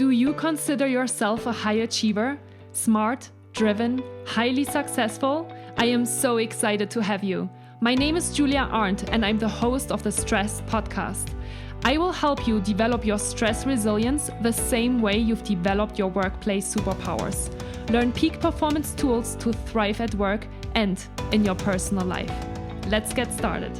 Do you consider yourself a high achiever? Smart, driven, highly successful? I am so excited to have you. My name is Julia Arndt and I'm the host of the Stress Podcast. I will help you develop your stress resilience the same way you've developed your workplace superpowers. Learn peak performance tools to thrive at work and in your personal life. Let's get started.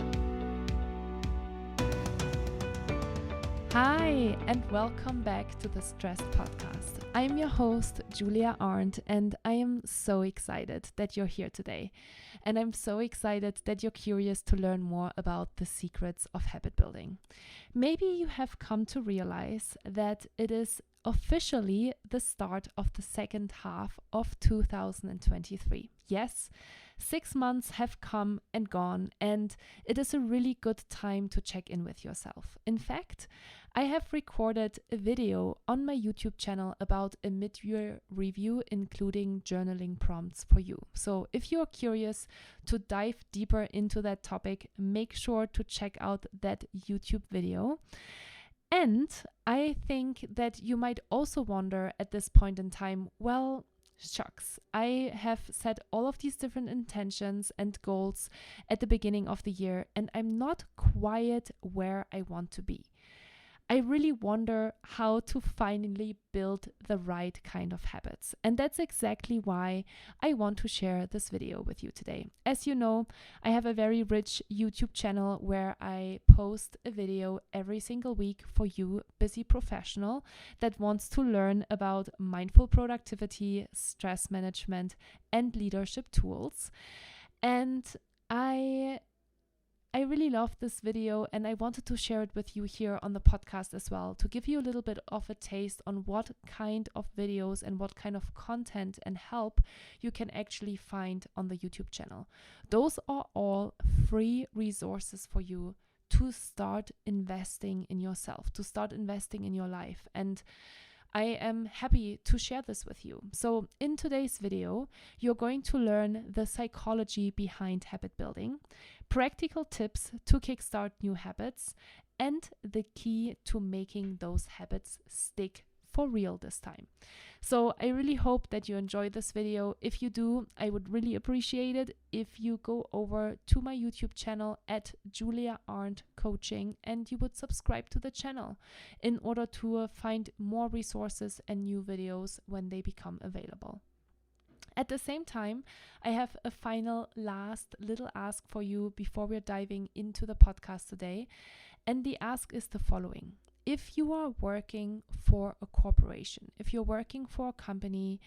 Hi, and welcome back to the Stress Podcast. I'm your host, Julia Arndt, and I am so excited that you're here today. And I'm so excited that you're curious to learn more about the secrets of habit building. Maybe you have come to realize that it is officially the start of the second half of 2023. Yes, 6 months have come and gone, and it is a really good time to check in with yourself. In fact, I have recorded a video on my YouTube channel about a mid-year review, including journaling prompts for you. So if you're curious to dive deeper into that topic, make sure to check out that YouTube video. And I think that you might also wonder at this point in time, well, shucks, I have set all of these different intentions and goals at the beginning of the year, and I'm not quite where I want to be. I really wonder how to finally build the right kind of habits. And that's exactly why I want to share this video with you today. As you know, I have a very rich YouTube channel where I post a video every single week for you, busy professional, that wants to learn about mindful productivity, stress management, and leadership tools. And I really love this video and I wanted to share it with you here on the podcast as well, to give you a little bit of a taste on what kind of videos and what kind of content and help you can actually find on the YouTube channel. Those are all free resources for you to start investing in yourself, to start investing in your life. And I am happy to share this with you. So in today's video, you're going to learn the psychology behind habit building, practical tips to kickstart new habits, and the key to making those habits stick for real this time. So I really hope that you enjoy this video. If you do, I would really appreciate it if you go over to my YouTube channel at Julia Arndt Coaching and you would subscribe to the channel in order to find more resources and new videos when they become available. At the same time, I have a final last little ask for you before we're diving into the podcast today. And the ask is the following. If you are working for a corporation, if you're working for a company,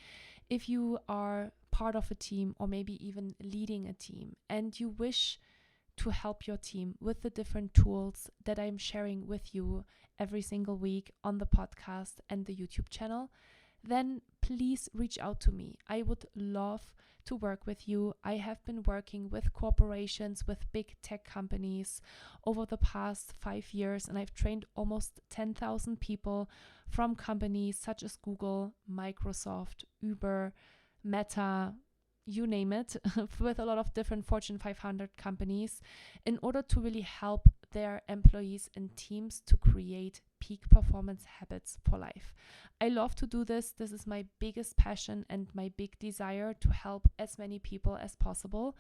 if you are part of a team or maybe even leading a team and you wish to help your team with the different tools that I'm sharing with you every single week on the podcast and the YouTube channel, then please reach out to me. I would love to work with you. I have been working with corporations, with big tech companies over the past 5 years, and I've trained almost 10,000 people from companies such as Google, Microsoft, Uber, Meta, you name it, with a lot of different Fortune 500 companies in order to really help their employees and teams to create peak performance habits for life. I love to do this. This is my biggest passion and my big desire to help as many people as possible.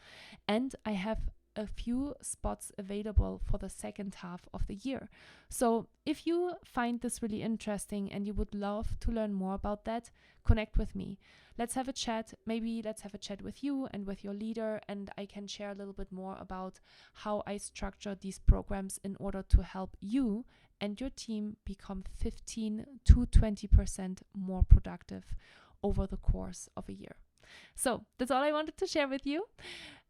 And I have a few spots available for the second half of the year. So if you find this really interesting and you would love to learn more about that, connect with me. Let's have a chat. Maybe let's have a chat with you and with your leader, and I can share a little bit more about how I structure these programs in order to help you and your team become 15 to 20% more productive over the course of a year. So that's all I wanted to share with you.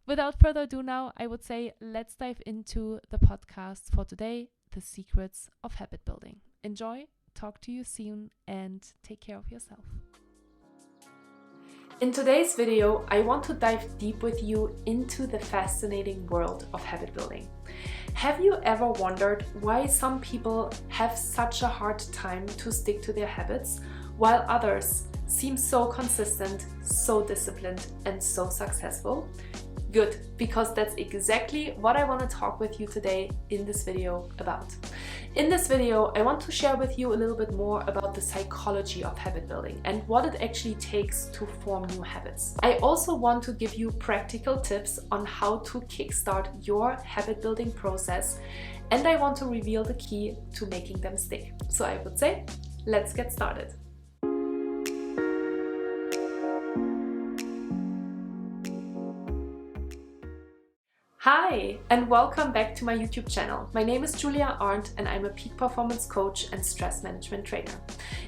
Without further ado now, I would say let's dive into the podcast for today, The Secrets of Habit Building. Enjoy, talk to you soon, and take care of yourself. In today's video, I want to dive deep with you into the fascinating world of habit building. Have you ever wondered why some people have such a hard time to stick to their habits, while others seem so consistent, so disciplined, and so successful? Good, because that's exactly what I want to talk with you today in this video about. In this video, I want to share with you a little bit more about the psychology of habit building and what it actually takes to form new habits. I also want to give you practical tips on how to kickstart your habit building process, and I want to reveal the key to making them stick. So I would say, let's get started. Hi, and welcome back to my YouTube channel. My name is Julia Arndt and I'm a peak performance coach and stress management trainer.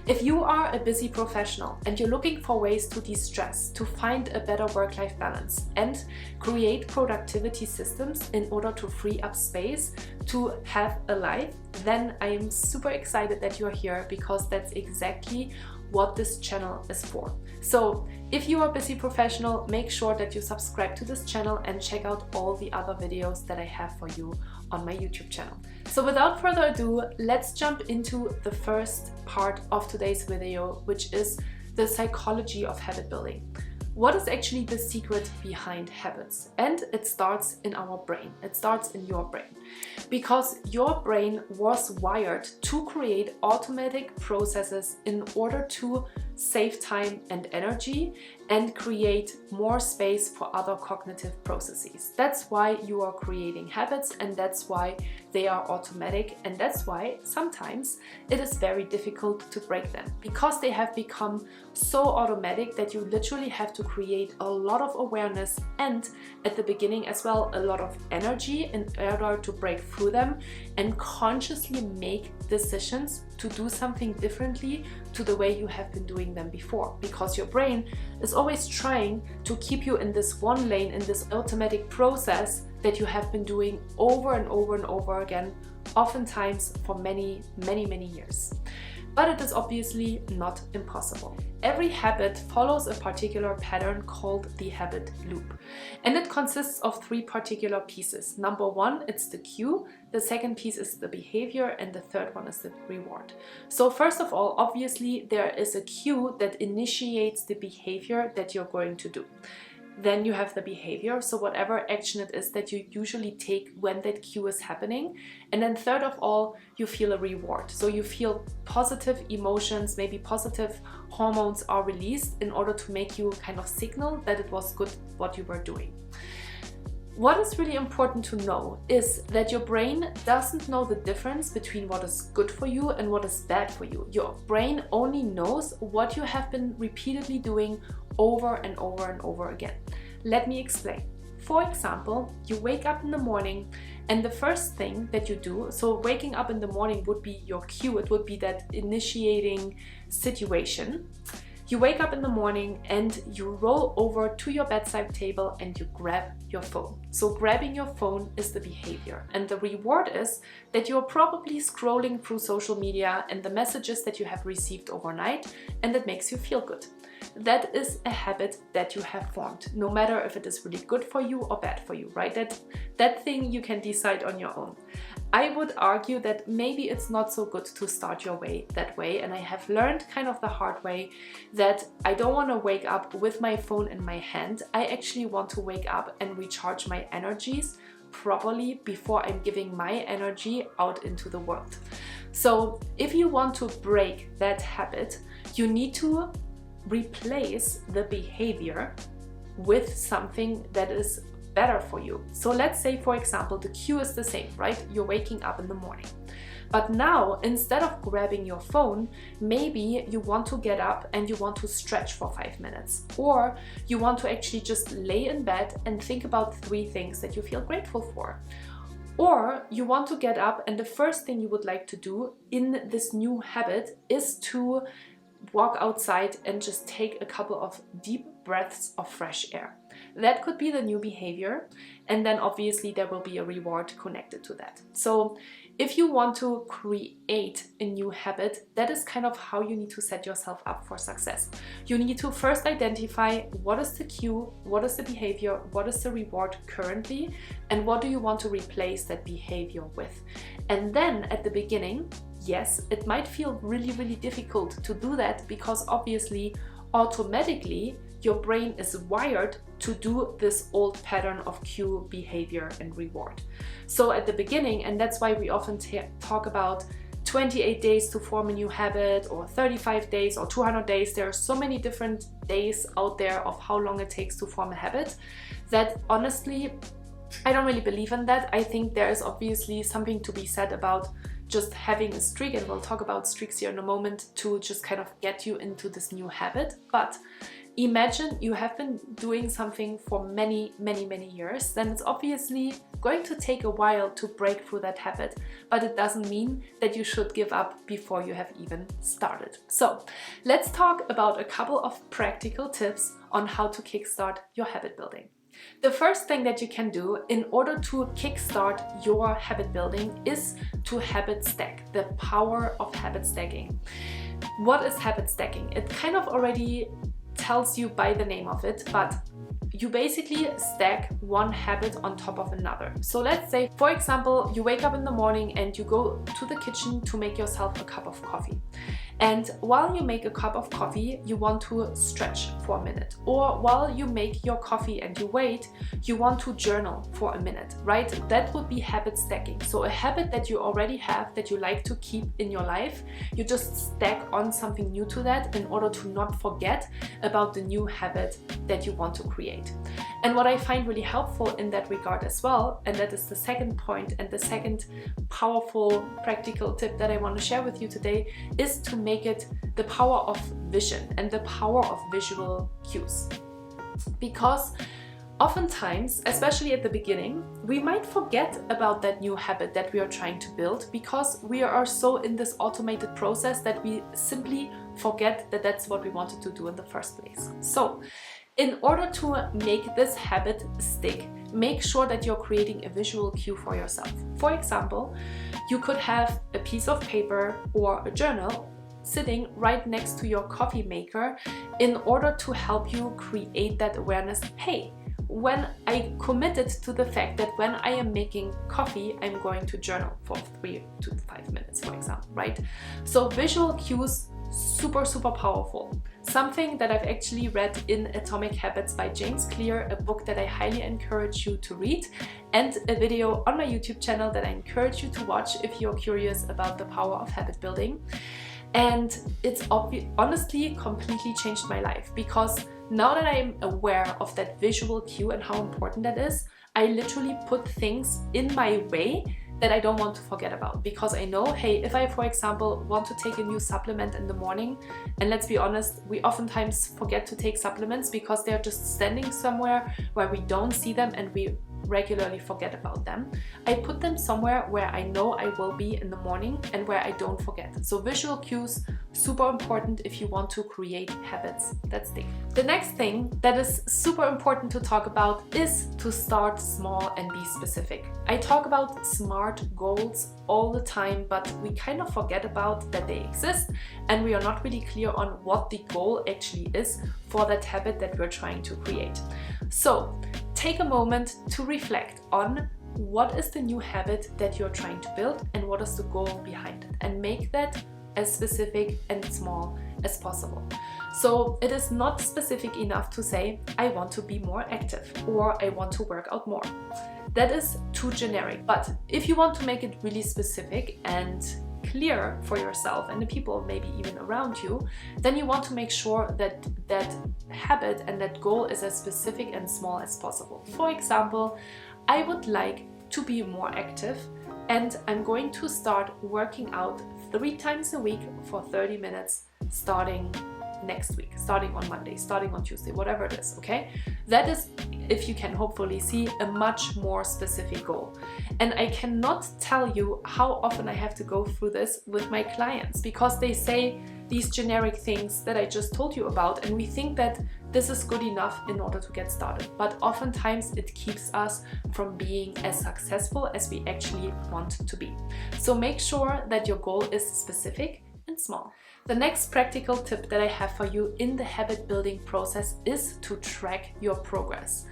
If you are a busy professional and you're looking for ways to de-stress, to find a better work-life balance and create productivity systems in order to free up space to have a life, then I am super excited that you're here, because that's exactly what this channel is for. So if you are a busy professional, make sure that you subscribe to this channel and check out all the other videos that I have for you on my YouTube channel. So without further ado, let's jump into the first part of today's video, which is the psychology of habit building. What is actually the secret behind habits? And it starts in our brain. It starts in your brain. Because your brain was wired to create automatic processes in order to save time and energy and create more space for other cognitive processes. That's why you are creating habits, and that's why they are automatic, and that's why sometimes it is very difficult to break them, because they have become so automatic that you literally have to create a lot of awareness and, at the beginning as well, a lot of energy in order to break through them and consciously make decisions to do something differently to the way you have been doing them before, because your brain is always trying to keep you in this one lane, in this automatic process that you have been doing over and over and over again, oftentimes for many years. But it is obviously not impossible. Every habit follows a particular pattern called the habit loop. And it consists of three particular pieces. Number one, it's the cue. The second piece is the behavior. And the third one is the reward. So first of all, obviously, there is a cue that initiates the behavior that you're going to do. Then you have the behavior, so whatever action it is that you usually take when that cue is happening. And then third of all, you feel a reward. So you feel positive emotions, maybe positive hormones are released in order to make you kind of signal that it was good what you were doing. What is really important to know is that your brain doesn't know the difference between what is good for you and what is bad for you. Your brain only knows what you have been repeatedly doing over and over and over again. Let me explain. For example, you wake up in the morning and the first thing that you do, so waking up in the morning would be your cue, it would be that initiating situation. You wake up in the morning and you roll over to your bedside table and you grab your phone. So grabbing your phone is the behavior. And the reward is that you're probably scrolling through social media and the messages that you have received overnight, and that makes you feel good. That is a habit that you have formed, no matter if it is really good for you or bad for you, right? That thing you can decide on your own. I would argue that maybe it's not so good to start your way that way, and I have learned kind of the hard way that I don't want to wake up with my phone in my hand. I actually want to wake up and recharge my energies properly before I'm giving my energy out into the world. So if you want to break that habit, you need to replace the behavior with something that is better for you. So let's say, for example, the cue is the same, right? You're waking up in the morning. But now, instead of grabbing your phone, maybe you want to get up and you want to stretch for 5 minutes. Or you want to actually just lay in bed and think about 3 things that you feel grateful for. Or you want to get up and the first thing you would like to do in this new habit is to walk outside and just take a couple of deep breaths of fresh air. That could be the new behavior, and then obviously there will be a reward connected to that. So if you want to create a new habit, that is kind of how you need to set yourself up for success. You need to first identify what is the cue, what is the behavior, what is the reward currently, and what do you want to replace that behavior with. And then at the beginning, yes, it might feel really difficult to do that, because obviously automatically your brain is wired to do this old pattern of cue, behavior, and reward. So at the beginning, and that's why we often talk about 28 days to form a new habit, or 35 days, or 200 days. There are so many different days out there of how long it takes to form a habit, that honestly, I don't really believe in that. I think there is obviously something to be said about just having a streak, and we'll talk about streaks here in a moment, to just kind of get you into this new habit. But imagine you have been doing something for many years, then it's obviously going to take a while to break through that habit, but it doesn't mean that you should give up before you have even started. So let's talk about a couple of practical tips on how to kickstart your habit building. The first thing that you can do in order to kickstart your habit building is to habit stack, the power of habit stacking. What is habit stacking? It kind of already tells you by the name of it, but you basically stack one habit on top of another. So let's say, for example, you wake up in the morning and you go to the kitchen to make yourself a cup of coffee. And while you make a cup of coffee, you want to stretch for a minute. Or while you make your coffee and you wait, you want to journal for a minute, right? That would be habit stacking. So a habit that you already have that you like to keep in your life, you just stack on something new to that in order to not forget about the new habit that you want to create. And what I find really helpful in that regard as well, and that is the second point and the second powerful practical tip that I want to share with you today, is to make it the power of vision and the power of visual cues. Because oftentimes, especially at the beginning, we might forget about that new habit that we are trying to build because we are so in this automated process that we simply forget that that's what we wanted to do in the first place. So in order to make this habit stick, make sure that you're creating a visual cue for yourself. For example, you could have a piece of paper or a journal sitting right next to your coffee maker in order to help you create that awareness. Hey, when I committed to the fact that when I am making coffee, I'm going to journal for 3 to 5 minutes, for example, right? So visual cues, super powerful. Something that I've actually read in Atomic Habits by James Clear, a book that I highly encourage you to read, and a video on my YouTube channel that I encourage you to watch if you're curious about the power of habit building. And it's honestly completely changed my life, because now that I'm aware of that visual cue and how important that is, I literally put things in my way that I don't want to forget about, because I know, hey, if I, for example, want to take a new supplement in the morning, and let's be honest, we oftentimes forget to take supplements because they're just standing somewhere where we don't see them and we regularly forget about them. I put them somewhere where I know I will be in the morning and where I don't forget. So visual cues, super important if you want to create habits that stick. The next thing that is super important to talk about is to start small and be specific. I talk about SMART goals all the time, but we kind of forget about that they exist, and we are not really clear on what the goal actually is for that habit that we're trying to create. So take a moment to reflect on what is the new habit that you're trying to build and what is the goal behind it, and make that as specific and small as possible. So it is not specific enough to say, I want to be more active or I want to work out more. That is too generic. But if you want to make it really specific and clear for yourself and the people maybe even around you, then you want to make sure that that habit and that goal is as specific and small as possible. For example, I would like to be more active, and I'm going to start working out 3 times a week for 30 minutes starting next week, starting on Monday, starting on Tuesday, whatever it is, okay? That is, if you can hopefully see, a much more specific goal. And I cannot tell you how often I have to go through this with my clients, because they say these generic things that I just told you about, and we think that this is good enough in order to get started. But oftentimes it keeps us from being as successful as we actually want to be. So make sure that your goal is specific and small. The next practical tip that I have for you in the habit building process is to track your progress.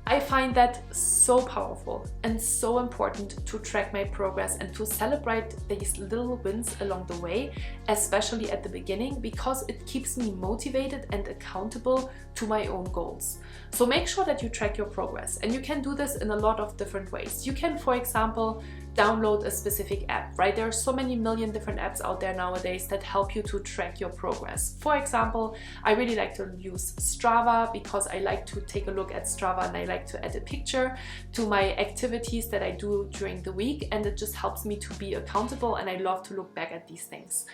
I find that so powerful and so important to track my progress and to celebrate these little wins along the way, especially at the beginning, because it keeps me motivated and accountable to my own goals. So make sure that you track your progress, and you can do this in a lot of different ways. You can, for example, download a specific app, right? There are so many million different apps out there nowadays that help you to track your progress. For example, I really like to use Strava because I like to take a look at Strava and I like to add a picture to my activities that I do during the week, and it just helps me to be accountable, and I love to look back at these things.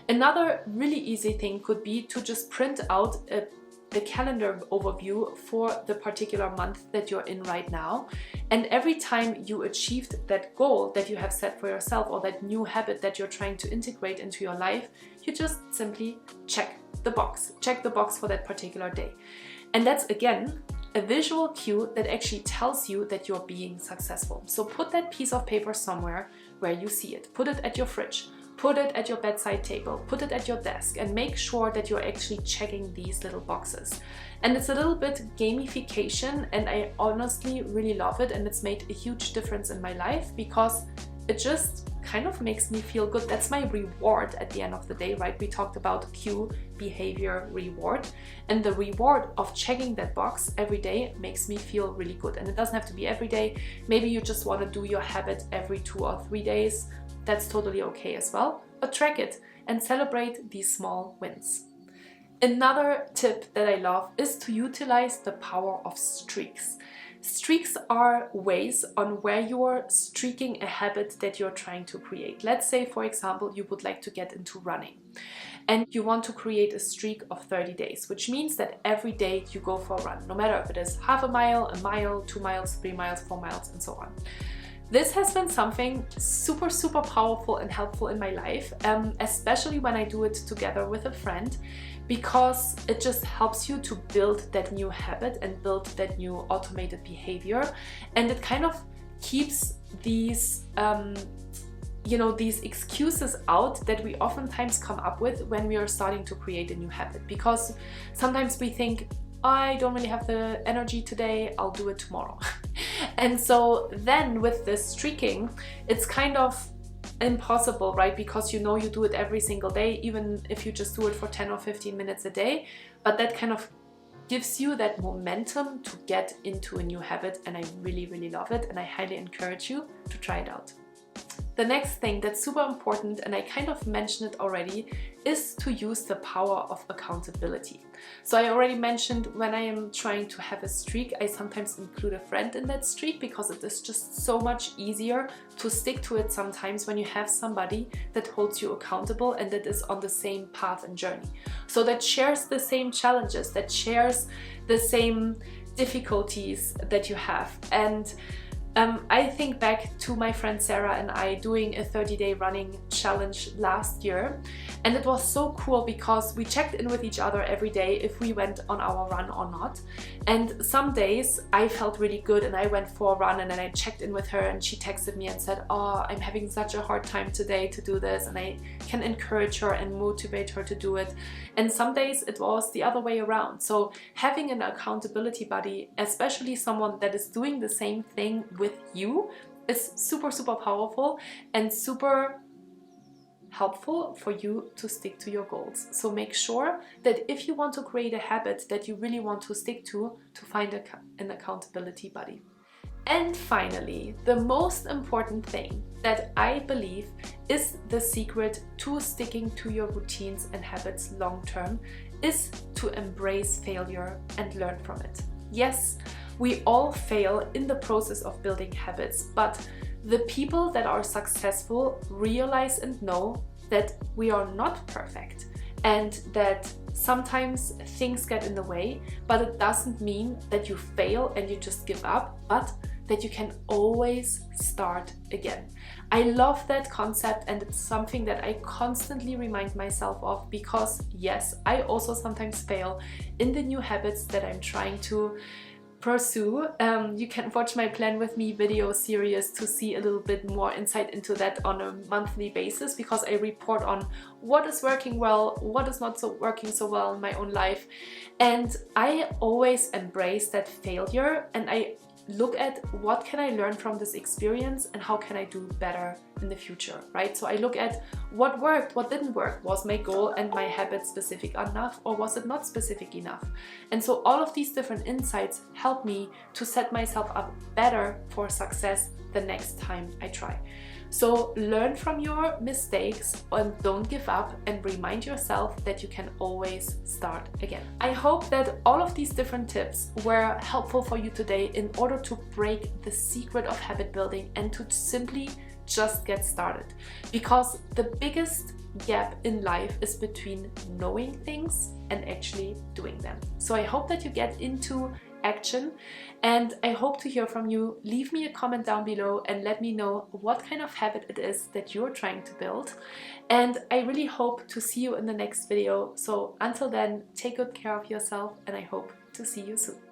Another really easy thing could be to just print out the calendar overview for the particular month that you're in right now. And every time you achieved that goal that you have set for yourself, or that new habit that you're trying to integrate into your life, you just simply check the box for that particular day. And that's, again, a visual cue that actually tells you that you're being successful. So put that piece of paper somewhere where you see it. Put it at your fridge. Put it at your bedside table, put it at your desk, and make sure that you're actually checking these little boxes. And it's a little bit gamification, and I honestly really love it, and it's made a huge difference in my life because it just kind of makes me feel good. That's my reward at the end of the day, right? We talked about cue, behavior, reward, and the reward of checking that box every day makes me feel really good. And it doesn't have to be every day. Maybe you just want to do your habit every 2 or 3 days. That's totally okay as well, but track it and celebrate these small wins. Another tip that I love is to utilize the power of streaks. Streaks are ways on where you are streaking a habit that you're trying to create. Let's say, for example, you would like to get into running and you want to create a streak of 30 days, which means that every day you go for a run, no matter if it is half a mile, 2 miles, 3 miles, 4 miles, and so on. This has been something super powerful and helpful in my life, especially when I do it together with a friend, because it just helps you to build that new habit and build that new automated behavior. And it kind of keeps these, these excuses out that we oftentimes come up with when we are starting to create a new habit. Because sometimes we think, I don't really have the energy today, I'll do it tomorrow. And so then with this streaking, it's kind of impossible, right? Because you do it every single day, even if you just do it for 10 or 15 minutes a day. But that kind of gives you that momentum to get into a new habit, and I really love it, and I highly encourage you to try it out. The next thing that's super important, and I kind of mentioned it already, is to use the power of accountability. So I already mentioned when I am trying to have a streak, I sometimes include a friend in that streak because it is just so much easier to stick to it sometimes when you have somebody that holds you accountable and that is on the same path and journey. So that shares the same challenges, that shares the same difficulties that you have. And I think back to my friend Sarah and I doing a 30-day running challenge last year, and it was so cool because we checked in with each other every day if we went on our run or not. And some days I felt really good and I went for a run, and then I checked in with her and she texted me and said, "Oh, I'm having such a hard time today to do this," and I can encourage her and motivate her to do it. And some days it was the other way around. So having an accountability buddy, especially someone that is doing the same thing with you, is super powerful and super helpful for you to stick to your goals. So make sure that if you want to create a habit that you really want to stick to find an accountability buddy. And finally, the most important thing that I believe is the secret to sticking to your routines and habits long term is to embrace failure and learn from it. Yes, we all fail in the process of building habits, but the people that are successful realize and know that we are not perfect and that sometimes things get in the way, but it doesn't mean that you fail and you just give up, but that you can always start again. I love that concept, and it's something that I constantly remind myself of because yes, I also sometimes fail in the new habits that I'm trying to pursue. You can watch my Plan With Me video series to see a little bit more insight into that on a monthly basis, because I report on what is working well, what is not working so well in my own life. And I always embrace that failure, and I look at what can I learn from this experience and how can I do better in the future, right? So I look at what worked, what didn't work. Was my goal and my habit specific enough, or was it not specific enough? And so all of these different insights help me to set myself up better for success the next time I try. So learn from your mistakes and don't give up, and remind yourself that you can always start again. I hope that all of these different tips were helpful for you today in order to break the secret of habit building and to simply just get started. Because the biggest gap in life is between knowing things and actually doing them. So I hope that you get into action, and I hope to hear from you. Leave me a comment down below and let me know what kind of habit it is that you're trying to build. And I really hope to see you in the next video. So until then, take good care of yourself, and I hope to see you soon.